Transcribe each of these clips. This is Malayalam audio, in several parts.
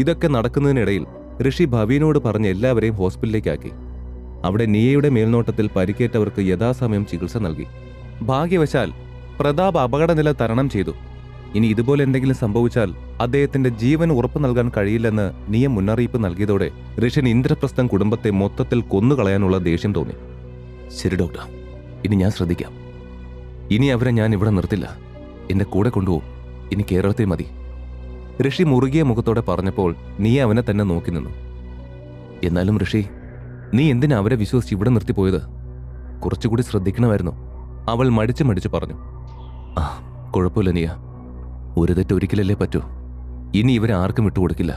ഇതൊക്കെ നടക്കുന്നതിനിടയിൽ ഋഷി ഭവീനോട് പറഞ്ഞ് എല്ലാവരെയും ഹോസ്പിറ്റലിലേക്കാക്കി. അവിടെ നിയയുടെ മേൽനോട്ടത്തിൽ പരിക്കേറ്റവർക്ക് യഥാസമയം ചികിത്സ നൽകി. ഭാഗ്യവശാൽ പ്രതാപ് അപകടനില തരണം ചെയ്തു. ഇനി ഇതുപോലെ എന്തെങ്കിലും സംഭവിച്ചാൽ അദ്ദേഹത്തിന്റെ ജീവൻ ഉറപ്പു നൽകാൻ കഴിയില്ലെന്ന് നിയ മുന്നറിയിപ്പ് നൽകിയതോടെ ഋഷിന് ഇന്ദ്രപ്രസ്ഥം കുടുംബത്തെ മൊത്തത്തിൽ കൊന്നുകളയാനുള്ള ദേഷ്യം തോന്നി. ശരി ഡോക്ടർ, ഇനി ഞാൻ ശ്രദ്ധിക്കാം. ഇനി അവരെ ഞാൻ ഇവിടെ നിർത്തില്ല. എന്റെ കൂടെ കൊണ്ടുപോകും. ഇനി കേരളത്തിൽ മതി. ഋഷി മുറുകിയ മുഖത്തോടെ പറഞ്ഞപ്പോൾ നിയ അവനെ തന്നെ നോക്കി നിന്നു. എന്നാലും ഋഷി, നീ എന്തിനാ അവരെ വിശ്വസിച്ച് ഇവിടെ നിർത്തിപ്പോയത്? കുറച്ചുകൂടി ശ്രദ്ധിക്കണമായിരുന്നു. അവൾ മടിച്ചു പറഞ്ഞു. ആ, കുഴപ്പമില്ല നിയ. ഒരു തെറ്റ് ഒരിക്കലല്ലേ പറ്റൂ. ഇനി ഇവരെ ആർക്കും വിട്ടുകൊടുക്കില്ല.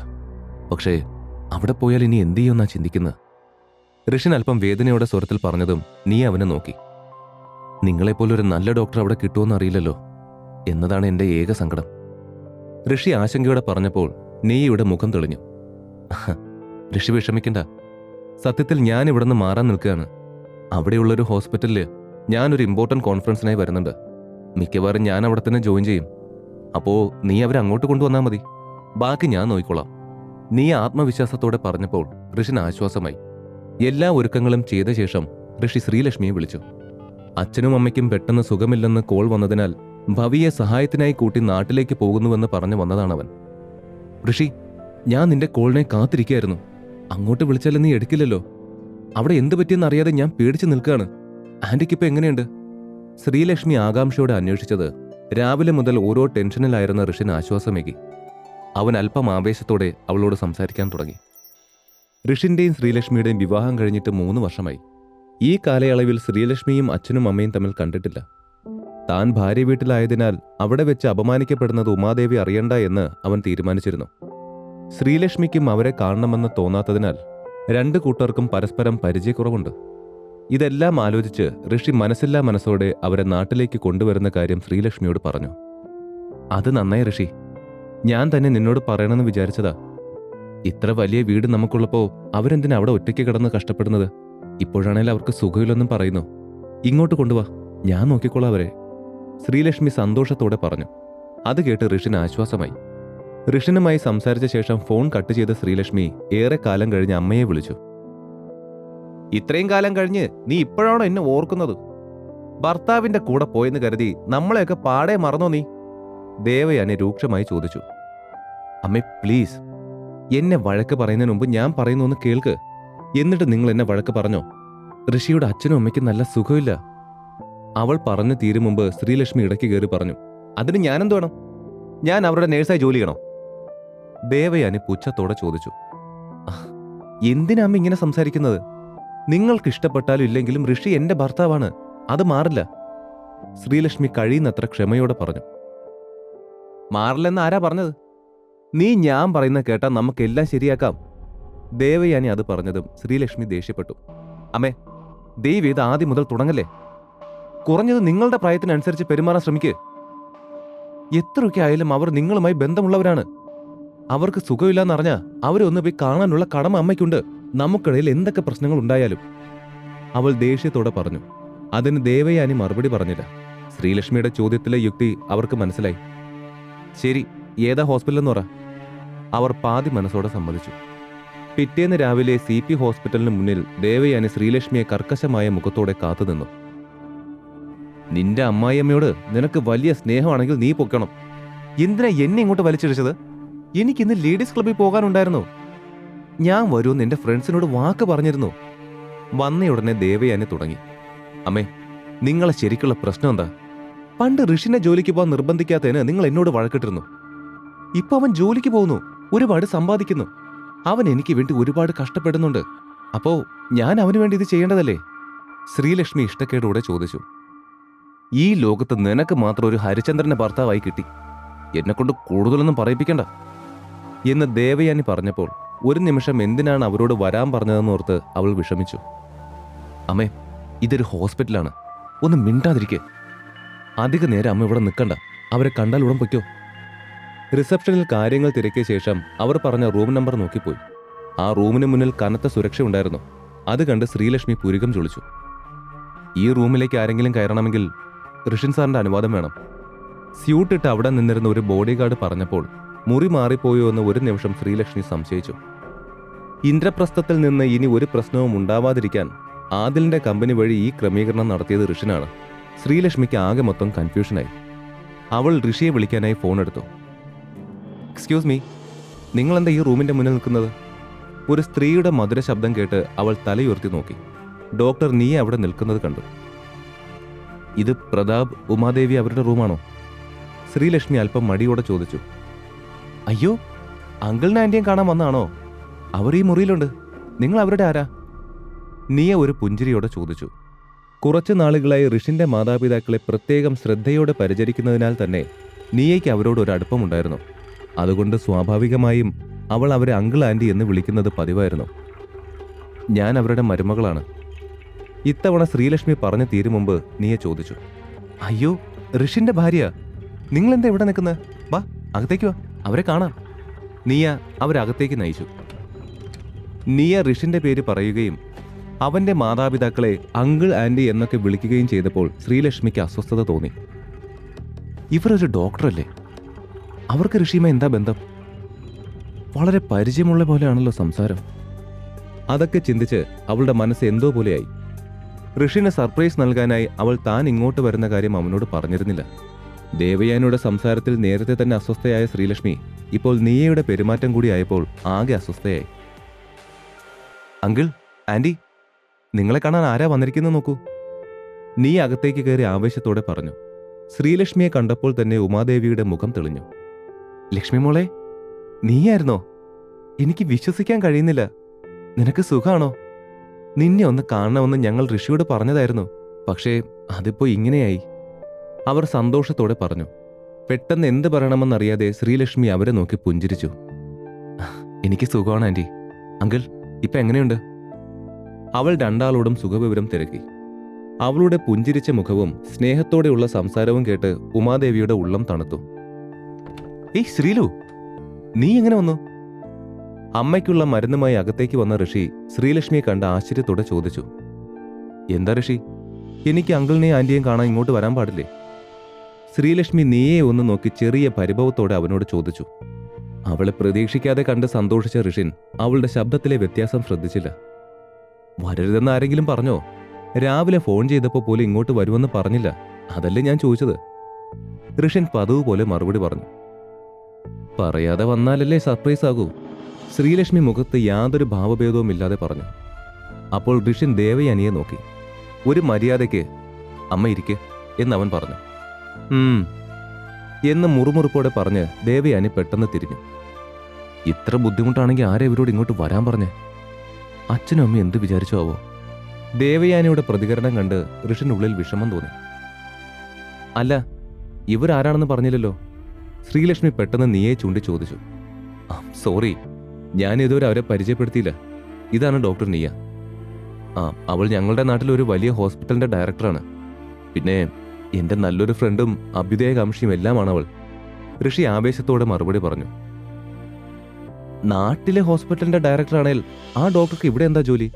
പക്ഷേ അവിടെ പോയാൽ ഇനി എന്ത് ചെയ്യുമെന്നാ ചിന്തിക്കുന്നത്. ഋഷിൻ അല്പം വേദനയോടെ സ്വരത്തിൽ പറഞ്ഞതും നീ അവനെ നോക്കി. നിങ്ങളെപ്പോലൊരു നല്ല ഡോക്ടർ അവിടെ കിട്ടുമെന്ന് അറിയില്ലല്ലോ എന്നതാണ് എന്റെ ഏക സങ്കടം. ഋഷി ആശങ്കയോടെ പറഞ്ഞപ്പോൾ നീയുടെ മുഖം തെളിഞ്ഞു. ഋഷി വിഷമിക്കണ്ട. സത്യത്തിൽ ഞാൻ ഇവിടെ നിന്ന് മാറാൻ നിൽക്കുകയാണ്. അവിടെയുള്ളൊരു ഹോസ്പിറ്റലില് ഞാനൊരു ഇമ്പോർട്ടന്റ് കോൺഫറൻസിനായി വരുന്നുണ്ട്. മിക്കവാറും ഞാൻ അവിടെ തന്നെ ജോയിൻ ചെയ്യും. അപ്പോ നീ അവരെ അങ്ങോട്ട് കൊണ്ടുവന്നാൽ മതി. ബാക്കി ഞാൻ നോക്കിക്കൊള്ളാം. നീ ആത്മവിശ്വാസത്തോടെ പറഞ്ഞപ്പോൾ ഋഷിന് ആശ്വാസമായി. എല്ലാ ഒരുക്കങ്ങളും ചെയ്ത ശേഷം ഋഷി ശ്രീലക്ഷ്മിയെ വിളിച്ചു. അച്ഛനും അമ്മയ്ക്കും പെട്ടെന്ന് സുഖമില്ലെന്ന് കോൾ വന്നതിനാൽ ഭവിയെ സഹായത്തിനായി കൂട്ടി നാട്ടിലേക്ക് പോകുന്നുവെന്ന് പറഞ്ഞു വന്നതാണവൻ. ഋഷി, ഞാൻ നിന്റെ കോളിനെ കാത്തിരിക്കുകയായിരുന്നു. അങ്ങോട്ട് വിളിച്ചാലും നീ എടുക്കില്ലല്ലോ. അവിടെ എന്ത് പറ്റിയെന്നറിയാതെ ഞാൻ പേടിച്ചു നിൽക്കുകയാണ്. ആന്റിക്കിപ്പോ എങ്ങനെയുണ്ട്? ശ്രീലക്ഷ്മി ആകാംക്ഷയോടെ അന്വേഷിച്ചത് രാവിലെ മുതൽ ഓരോ ടെൻഷനിലായിരുന്ന ഋഷിന് ആശ്വാസമേകി. അവൻ അല്പം ആവേശത്തോടെ അവളോട് സംസാരിക്കാൻ തുടങ്ങി. ഋഷിന്റെയും ശ്രീലക്ഷ്മിയുടെയും വിവാഹം കഴിഞ്ഞിട്ട് 3 വർഷമായി. ഈ കാലയളവിൽ ശ്രീലക്ഷ്മിയും അച്ഛനും അമ്മയും തമ്മിൽ കണ്ടിട്ടില്ല. താൻ ഭാര്യ വീട്ടിലായതിനാൽ അവിടെ വെച്ച് അപമാനിക്കപ്പെടുന്നത് ഉമാദേവി അറിയണ്ട എന്ന് അവൻ തീരുമാനിച്ചിരുന്നു. ശ്രീലക്ഷ്മിക്കും അവരെ കാണണമെന്ന് തോന്നാത്തതിനാൽ 2 കൂട്ടർക്കും പരസ്പരം പരിചയക്കുറവുണ്ട്. ഇതെല്ലാം ആലോചിച്ച് ഋഷി മനസ്സില്ലാ മനസ്സോടെ അവരെ നാട്ടിലേക്ക് കൊണ്ടുവരുന്ന കാര്യം ശ്രീലക്ഷ്മിയോട് പറഞ്ഞു. അത് നന്നായി ഋഷി. ഞാൻ തന്നെ നിന്നോട് പറയണമെന്ന് വിചാരിച്ചതാ. ഇത്ര വലിയ വീട് നമുക്കുള്ളപ്പോ അവരെന്തിനാ അവിടെ ഒറ്റയ്ക്ക് കിടന്ന് കഷ്ടപ്പെടുന്നത്? ഇപ്പോഴാണേലും അവർക്ക് സുഖമില്ലെന്നും പറയുന്നു. ഇങ്ങോട്ട് കൊണ്ടുവാ, ഞാൻ നോക്കിക്കോളാം അവരെ. ശ്രീലക്ഷ്മി സന്തോഷത്തോടെ പറഞ്ഞു. അത് കേട്ട് ഋഷിന് ആശ്വാസമായി. ഋഷിനുമായി സംസാരിച്ച ശേഷം ഫോൺ കട്ട് ചെയ്ത ശ്രീലക്ഷ്മി ഏറെ കാലം കഴിഞ്ഞ് അമ്മയെ വിളിച്ചു. ഇത്രയും കാലം കഴിഞ്ഞ് നീ ഇപ്പോഴാണോ എന്നെ ഓർക്കുന്നത്? ഭർത്താവിന്റെ കൂടെ പോയെന്ന് കരുതി നമ്മളെയൊക്കെ പാടെ മറന്നോ നീ? ദേവയാനി രൂക്ഷമായി ചോദിച്ചു. അമ്മേ പ്ലീസ്, എന്നെ വഴക്ക് പറയുന്നതിന് മുമ്പ് ഞാൻ പറയുന്നു ഒന്ന് കേൾക്ക്. എന്നിട്ട് നിങ്ങൾ എന്നെ വഴക്ക് പറഞ്ഞോ? ഋഷിയുടെ അച്ഛനും അമ്മയ്ക്കും നല്ല സുഖമില്ല. അവൾ പറഞ്ഞു തീരും മുമ്പ് ശ്രീലക്ഷ്മി ഇടയ്ക്ക് കയറി പറഞ്ഞു. അതിന് ഞാനെന്ത് വേണം? ഞാൻ അവരുടെ നേഴ്സായി ജോലി ചെയ്യണോ? ദേവയാനി പുച്ഛത്തോടെ ചോദിച്ചു. എന്തിനാ അമ്മ ഇങ്ങനെ സംസാരിക്കുന്നത്? നിങ്ങൾക്ക് ഇഷ്ടപ്പെട്ടാലും ഇല്ലെങ്കിലും ഋഷി എന്റെ ഭർത്താവാണ്. അത് മാറില്ല. ശ്രീലക്ഷ്മി കഴിയുന്നത്ര ക്ഷമയോടെ പറഞ്ഞു. മാറില്ലെന്ന് ആരാ പറഞ്ഞത്? നീ ഞാൻ പറയുന്ന കേട്ടാൽ നമുക്കെല്ലാം ശരിയാക്കാം. ദേവയാനി അത് പറഞ്ഞതും ശ്രീലക്ഷ്മി ദേഷ്യപ്പെട്ടു. അമ്മേ, ദൈവം ഇത് ആദ്യം മുതൽ തുടങ്ങല്ലേ. കുറഞ്ഞത് നിങ്ങളുടെ പ്രായത്തിനനുസരിച്ച് പെരുമാറാൻ ശ്രമിക്ക്. എത്രയൊക്കെ ആയാലും അവർ നിങ്ങളുമായി ബന്ധമുള്ളവരാണ്. അവർക്ക് സുഖമില്ലാന്നറിഞ്ഞാ അവരെ ഒന്ന് പോയി കാണാനുള്ള കടമ അമ്മയ്ക്കുണ്ട്. നമുക്കിടയിൽ എന്തൊക്കെ പ്രശ്നങ്ങൾ ഉണ്ടായാലും, അവൾ ദേഷ്യത്തോടെ പറഞ്ഞു. അതിന് ദേവയാനി മറുപടി പറഞ്ഞില്ല. ശ്രീലക്ഷ്മിയുടെ ചോദ്യത്തിലെ യുക്തി അവർക്ക് മനസ്സിലായി. ശരി, ഏതാ ഹോസ്പിറ്റലെന്ന് പറ. അവർ പാതി മനസ്സോടെ സമ്മതിച്ചു. പിറ്റേന്ന് രാവിലെ CP ഹോസ്പിറ്റലിന് മുന്നിൽ ദേവയാനി ശ്രീലക്ഷ്മിയെ കർക്കശമായ മുഖത്തോടെ കാത്തുനിന്നു. നിന്റെ അമ്മായിയമ്മയോട് നിനക്ക് വലിയ സ്നേഹമാണെങ്കിൽ നീ പൊക്കണം. എന്തിനാ എന്നെ ഇങ്ങോട്ട് വലിച്ചിടിച്ചത്? എനിക്കിന്ന് ലേഡീസ് ക്ലബ്ബിൽ പോകാനുണ്ടായിരുന്നു. ഞാൻ വരുമെന്ന് എന്റെ ഫ്രണ്ട്സിനോട് വാക്ക് പറഞ്ഞിരുന്നു. വന്നയുടനെ ദേവയാനി തുടങ്ങി. അമ്മേ, നിങ്ങളെ ശരിക്കുള്ള പ്രശ്നം എന്താ? പണ്ട് ഋഷിനെ ജോലിക്ക് പോകാൻ നിർബന്ധിക്കാത്തതിന് നിങ്ങൾ എന്നോട് വഴക്കിട്ടിരുന്നു. ഇപ്പൊ അവൻ ജോലിക്ക് പോകുന്നു, ഒരുപാട് സമ്പാദിക്കുന്നു. അവൻ എനിക്ക് വേണ്ടി ഒരുപാട് കഷ്ടപ്പെടുന്നുണ്ട്. അപ്പോ ഞാൻ അവന് വേണ്ടി ഇത് ചെയ്യേണ്ടതല്ലേ? ശ്രീലക്ഷ്മി ഇഷ്ടക്കേടോടെ ചോദിച്ചു. ഈ ലോകത്ത് നിനക്ക് മാത്രം ഒരു ഹരിചന്ദ്രന്റെ ഭർത്താവായി കിട്ടി. എന്നെക്കൊണ്ട് കൂടുതലൊന്നും പറയിപ്പിക്കണ്ട എന്ന് ദേവയാനി പറഞ്ഞപ്പോൾ ഒരു നിമിഷം എന്തിനാണ് അവരോട് വരാൻ പറഞ്ഞതെന്നോർത്ത് അവൾ വിഷമിച്ചു. അമ്മേ, ഇതൊരു ഹോസ്പിറ്റലാണ്. ഒന്ന് മിണ്ടാതിരിക്കെ. അധിക നേരം അമ്മ ഇവിടെ നിൽക്കണ്ട. അവരെ കണ്ടാൽ ഉടൻ പൊയ്ക്കോ. റിസപ്ഷനിൽ കാര്യങ്ങൾ തിരക്കിയ ശേഷം അവർ പറഞ്ഞ റൂം നമ്പർ നോക്കിപ്പോയി. ആ റൂമിന് മുന്നിൽ കനത്ത സുരക്ഷ ഉണ്ടായിരുന്നു. അത് കണ്ട് ശ്രീലക്ഷ്മി പുരികം ചൊളിച്ചു. ഈ റൂമിലേക്ക് ആരെങ്കിലും കയറണമെങ്കിൽ ഋഷിൻ സാറിന്റെ അനുവാദം വേണം. സ്യൂട്ടിട്ട് അവിടെ നിന്നിരുന്ന ഒരു ബോഡി ഗാർഡ് പറഞ്ഞപ്പോൾ മുറി മാറിപ്പോയോ എന്ന് ഒരു നിമിഷം ശ്രീലക്ഷ്മി സംശയിച്ചു. ഇന്ദ്രപ്രസ്ഥത്തിൽ നിന്ന് ഇനി ഒരു പ്രശ്നവും ഉണ്ടാവാതിരിക്കാൻ ആദിലിന്റെ കമ്പനി വഴി ഈ ക്രമീകരണം നടത്തിയത് ഋഷിനാണ്. ശ്രീലക്ഷ്മിക്ക് ആകെ മൊത്തം കൺഫ്യൂഷനായി. അവൾ ഋഷിയെ വിളിക്കാനായി ഫോൺ എടുത്തു. എക്സ്ക്യൂസ് മീ, നിങ്ങളെന്താ ഈ റൂമിന്റെ മുന്നിൽ നിൽക്കുന്നത്? ഒരു സ്ത്രീയുടെ മധുര ശബ്ദം കേട്ട് അവൾ തലയുയർത്തി നോക്കി. ഡോക്ടർ നീ അവിടെ നിൽക്കുന്നത് കണ്ടു. ഇത് പ്രതാപ്, ഉമാദേവി അവരുടെ റൂമാണോ? ശ്രീലക്ഷ്മി അല്പം മടിയോടെ ചോദിച്ചു. അയ്യോ, അങ്കിളിനെ ആന്റിയും കാണാൻ വന്നാണോ? അവർ ഈ മുറിയിലുണ്ട്. നിങ്ങൾ അവരുടെ ആരാ? നീയ ഒരു പുഞ്ചിരിയോടെ ചോദിച്ചു. കുറച്ചു നാളുകളായി ഋഷിന്റെ മാതാപിതാക്കളെ പ്രത്യേകം ശ്രദ്ധയോടെ പരിചരിക്കുന്നതിനാൽ തന്നെ നീയയ്ക്ക് അവരോട് ഒരു അടുപ്പമുണ്ടായിരുന്നു. അതുകൊണ്ട് സ്വാഭാവികമായും അവൾ അവരെ അങ്കിൾ ആന്റി എന്ന് വിളിക്കുന്നത് പതിവായിരുന്നു. ഞാൻ അവരുടെ മരുമകളാണ്. ഇത്തവണ ശ്രീലക്ഷ്മി പറഞ്ഞു തീരും മുമ്പ് നീയ ചോദിച്ചു. അയ്യോ, ഋഷിന്റെ ഭാര്യ, നിങ്ങളെന്താ ഇവിടെ നിൽക്കുന്നത്? വാ, അകത്തേക്ക് വാ, അവരെ കാണാം. നീയ അവരകത്തേക്ക് നയിച്ചു. നീയ ഋഷിന്റെ പേര് പറയുകയും അവന്റെ മാതാപിതാക്കളെ അങ്കിൾ ആന്റി എന്നൊക്കെ വിളിക്കുകയും ചെയ്തപ്പോൾ ശ്രീലക്ഷ്മിക്ക് അസ്വസ്ഥത തോന്നി. ഇവരൊരു ഡോക്ടറല്ലേ? അവർക്ക് ഋഷിയുമായി എന്താ ബന്ധം? വളരെ പരിചയമുള്ള പോലെയാണല്ലോ സംസാരം. അതൊക്കെ ചിന്തിച്ച് അവളുടെ മനസ്സ് എന്തോ പോലെയായി. ഋഷിന് സർപ്രൈസ് നൽകാനായി അവൾ താൻ ഇങ്ങോട്ട് വരുന്ന കാര്യം അവനോട് പറഞ്ഞിരുന്നില്ല. ദേവയാനിയുടെ സംസാരത്തിൽ നേരത്തെ തന്നെ അസ്വസ്ഥയായ ശ്രീലക്ഷ്മി ഇപ്പോൾ നീയയുടെ പെരുമാറ്റം കൂടി ആയപ്പോൾ ആകെ അസ്വസ്ഥയായി. അങ്കിൾ, ആന്റി, നിങ്ങളെ കാണാൻ ആരാ വന്നിരിക്കുന്നത് നോക്കൂ. നീ അകത്തേക്ക് കയറി ആവേശത്തോടെ പറഞ്ഞു. ശ്രീലക്ഷ്മിയെ കണ്ടപ്പോൾ തന്നെ ഉമാദേവിയുടെ മുഖം തെളിഞ്ഞു. ലക്ഷ്മി മോളെ, നീയായിരുന്നോ? എനിക്ക് വിശ്വസിക്കാൻ കഴിയുന്നില്ല. നിനക്ക് സുഖാണോ? നിന്നെ ഒന്ന് കാണണമെന്ന് ഞങ്ങൾ ഋഷിയോട് പറഞ്ഞതായിരുന്നു. പക്ഷേ അതിപ്പോ ഇങ്ങനെയായി. അവർ സന്തോഷത്തോടെ പറഞ്ഞു. പെട്ടെന്ന് എന്ത് പറയണമെന്നറിയാതെ ശ്രീലക്ഷ്മി അവരെ നോക്കി പുഞ്ചിരിച്ചു. എനിക്ക് സുഖമാണ് ആന്റി. അങ്കിൾ, ഇപ്പൊ എങ്ങനെയുണ്ട്? അവൾ രണ്ടാളോടും സുഖവിവരം തിരക്കി. അവളുടെ പുഞ്ചിരിച്ച മുഖവും സ്നേഹത്തോടെയുള്ള സംസാരവും കേട്ട് ഉമാദേവിയുടെ ഉള്ളം തണുത്തു. ഏയ് ശ്രീലു, നീ എങ്ങനെ വന്നു? അമ്മയ്ക്കുള്ള മരുന്നുമായി അകത്തേക്ക് വന്ന ഋഷി ശ്രീലക്ഷ്മിയെ കണ്ട് ആശ്ചര്യത്തോടെ ചോദിച്ചു. എന്താ ഋഷി, എനിക്ക് അങ്കിളിനെയും ആന്റിയെയും കാണാൻ ഇങ്ങോട്ട് വരാൻ പാടില്ലേ? ശ്രീലക്ഷ്മി നീയെ ഒന്ന് നോക്കി ചെറിയ പരിഭവത്തോടെ അവനോട് ചോദിച്ചു. അവളെ പ്രതീക്ഷിക്കാതെ കണ്ട് സന്തോഷിച്ച ഋഷിൻ അവളുടെ ശബ്ദത്തിലെ വ്യത്യാസം ശ്രദ്ധിച്ചില്ല. വരരുതെന്ന് ആരെങ്കിലും പറഞ്ഞോ? രാവിലെ ഫോൺ ചെയ്തപ്പോൾ പോലും ഇങ്ങോട്ട് വരുമെന്ന് പറഞ്ഞില്ല. അതല്ലേ ഞാൻ ചോദിച്ചത്. ഋഷിൻ പതിവ് പോലെ മറുപടി പറഞ്ഞു. പറയാതെ വന്നാലല്ലേ സർപ്രൈസ് ആകൂ. ശ്രീലക്ഷ്മി മുഖത്ത് യാതൊരു ഭാവഭേദവും ഇല്ലാതെ പറഞ്ഞു. അപ്പോൾ ഋഷിൻ ദേവയാനിയെ നോക്കി. ഒരു മര്യാദയ്ക്ക് അമ്മ ഇരിക്കെ എന്നവൻ പറഞ്ഞു. എന്ന് മുറുമുറുപ്പോടെ പറഞ്ഞ് ദേവയാനി പെട്ടെന്ന് തിരിഞ്ഞു. ഇത്ര ബുദ്ധിമുട്ടാണെങ്കിൽ ആരെ ഇവരോട് ഇങ്ങോട്ട് വരാൻ പറഞ്ഞേ? അച്ഛനും അമ്മയും എന്ത് വിചാരിച്ചോ ആവോ? ദേവയാനിയുടെ പ്രതികരണം കണ്ട് ഋഷിനുള്ളിൽ വിഷമം തോന്നി. അല്ല, ഇവരാരാണെന്ന് പറഞ്ഞില്ലല്ലോ. ശ്രീലക്ഷ്മി പെട്ടെന്ന് നീയെ ചൂണ്ടി ചോദിച്ചു. സോറി, ഞാൻ ഇതുവരെ അവരെ പരിചയപ്പെടുത്തിയില്ല. ഇതാണ് ഡോക്ടർ നീയ. അവൾ ഞങ്ങളുടെ നാട്ടിൽ ഒരു വലിയ ഹോസ്പിറ്റലിന്റെ ഡയറക്ടറാണ്. പിന്നെ എന്റെ നല്ലൊരു ഫ്രണ്ടും അഭ്യുദയകാംക്ഷിയും എല്ലാമാണ് അവൾ. ഋഷി ആവേശത്തോടെ മറുപടി പറഞ്ഞു. നാട്ടിലെ ഹോസ്പിറ്റലിന്റെ ഡയറക്ടറാണേൽ ആ ഡോക്ടർക്ക് ഇവിടെ എന്താ ജോലി?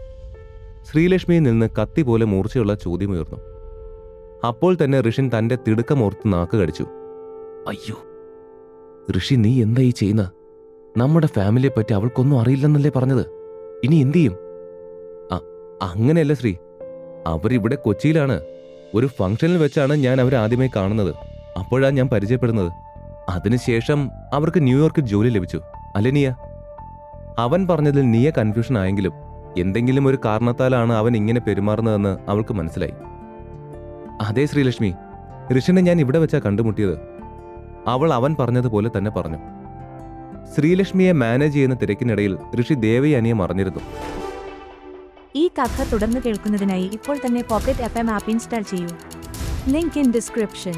ശ്രീലക്ഷ്മിയിൽ നിന്ന് കത്തി പോലെ മൂർച്ചയുള്ള ചോദ്യമുയർന്നു. അപ്പോൾ തന്നെ ഋഷിൻ തന്റെ തിടുക്കമോർത്ത് നാക്ക് കടിച്ചു. അയ്യോ ഋഷി, നീ എന്താ ഈ ചെയ്യുന്ന? നമ്മുടെ ഫാമിലിയെ പറ്റി അവൾക്കൊന്നും അറിയില്ലെന്നല്ലേ പറഞ്ഞത്? ഇനി എന്തു ചെയ്യും? അങ്ങനെയല്ല ശ്രീ, അവരിവിടെ കൊച്ചിയിലാണ്. ഒരു ഫംഗ്ഷനിൽ വെച്ചാണ് ഞാൻ അവരെ ആദ്യമായി കാണുന്നത്. അപ്പോഴാണ് ഞാൻ പരിചയപ്പെടുന്നത്. അതിനുശേഷം അവർക്ക് ന്യൂയോർക്കിൽ ജോലി ലഭിച്ചു. അല്ലേ നിയ? അവൻ പറഞ്ഞതിൽ നീയ കൺഫ്യൂഷൻ ആയെങ്കിലും എന്തെങ്കിലും ഒരു കാരണത്താലാണ് അവൻ ഇങ്ങനെ പെരുമാറുന്നതെന്ന് അവൾക്ക് മനസ്സിലായി. അതേ ശ്രീലക്ഷ്മി, ഋഷിനെ ഞാൻ ഇവിടെ വെച്ചാ കണ്ടുമുട്ടിയത്. അവൾ അവൻ പറഞ്ഞതുപോലെ തന്നെ പറഞ്ഞു. ശ്രീലക്ഷ്മിയെ മാനേജ് ചെയ്യുന്ന തിരക്കിനിടയിൽ ഋഷി ദേവയാനിയെ മറന്നിരുന്നു. ഈ കഥ തുടർന്ന് കേൾക്കുന്നതിനായി ഇപ്പോൾ തന്നെ പോക്കറ്റ് FM ആപ്പ് ഇൻസ്റ്റാൾ ചെയ്യൂ. Link in description.